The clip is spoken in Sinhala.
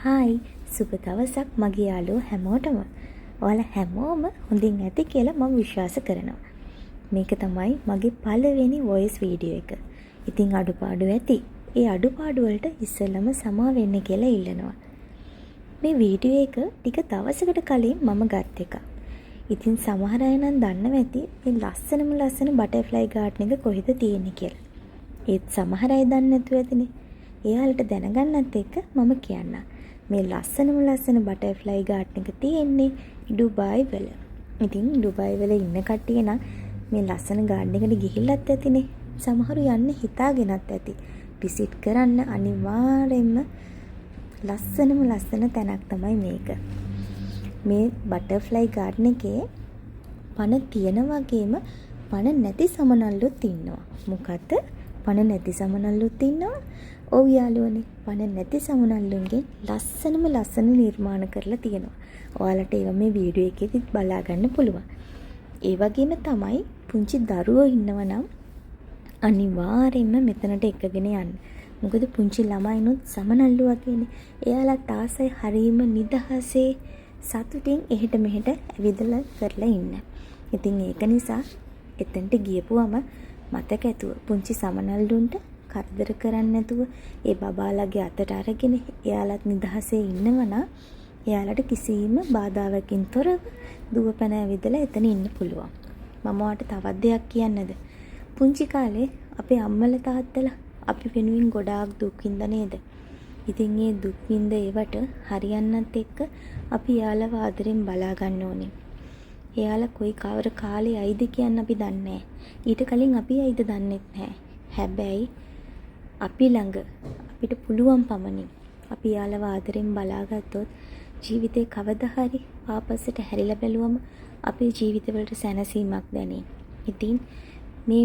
හායි සුබ දවසක් මගේ යාළුවෝ හැමෝටම. ඔයාලා හැමෝම හොඳින් ඇති කියලා මම විශ්වාස කරනවා. මේක තමයි මගේ පළවෙනි වොයිස් වීඩියෝ එක. ඉතින් අඩුපාඩු ඇති. ඒ අඩුපාඩු වලට ඉස්සෙල්ලම සමා වෙන්න කියලා ඉල්ලනවා. මේ වීඩියෝ එක ටික දවසකට කලින් මම ගත් එකක්. ඉතින් සමහර අය නම් දන්නව ඇති මේ ලස්සන බටර්ෆ්ලයි ගාඩන් එක කොහෙද තියෙන්නේ කියලා. ඒත් සමහර අය දන්නේ නැතුව ඇතිනේ. එයාලට දැනගන්නත් එක්ක මම කියන්නම්. මේ ලස්සන බටර්ෆ්ලයි ගාඩන් එක තියෙන්නේ ඩුබායි වල. ඉතින් ඩුබායි වල ඉන්න කට්ටිය නම් මේ ලස්සන ගාඩන් එකට ගිහිල්ලත් ඇතිනේ. සමහරු යන්න හිතාගෙනත් ඇති. විසිට් කරන්න අනිවාර්යෙන්ම ලස්සන තැනක් තමයි මේක. මේ බටර්ෆ්ලයි ගාඩන් එකේ පණ තියෙන වගේම පණ නැති සමනල්ලුත් ඉන්නවා. මොකද පණ නැති සමනල්ලුත් ඉන්නවා. ඔව් යාළුවනේ, පණ නැති සමනල්ලුන්ගෙන් ලස්සන නිර්මාණ කරලා තියෙනවා. ඔයාලට ඒවා මේ වීඩියෝ එකේදීත් බලා ගන්න පුළුවන්. ඒ වගේම තමයි පුංචි දරුවෝ ඉන්නවා නම් අනිවාර්යෙන්ම මෙතනට එකගෙන යන්න. මොකද පුංචි ළමයිනුත් සමනල්ලු වගේනේ. එයාලත් ආසයි හරීම නිදහසේ සතුටින් එහෙට මෙහෙට ඇවිදලා කරලා ඉන්න. ඉතින් ඒක නිසා එතනට ගියපුවම මතක ඇතුව පුංචි සමනල්ලුන්ට කරදර කරන්නේ නැතුව ඒ බබාලාගේ අතට අරගෙන එයාලත් නිදහසේ ඉන්නවනම් එයාලට කිසිම බාධාවකින් තොරව දුවපැන ඇවිදලා එතන ඉන්න පුළුවන්. මම ඔයාලට තවත් දෙයක් කියන්නද? පුංචි කාලේ අපේ අම්මලා තාත්තලා අපි වෙනුවෙන් ගොඩාක් දුක් විඳ නේද? ඉතින් ඒ දුක් විඳ ඒවට හරියන්නත් එක්ක අපි එයාලව ආදරෙන් බලා ගන්න ඕනේ. එයාලා කොයි කවර කාලේ ඇයිද කියන්න අපි දන්නේ නැහැ. ඊට කලින් අපි ඇයිද දන්නෙත් නැහැ. හැබැයි අපි ළඟ අපිට පුළුවන් පමණින් අපි යාළුව ආදරෙන් බලාගත්තොත් ජීවිතේ කවදා හරි ආපස්සට හැරිලා බැලුවම අපේ ජීවිතවලට සැනසීමක් දැනේ. ඉතින් මේ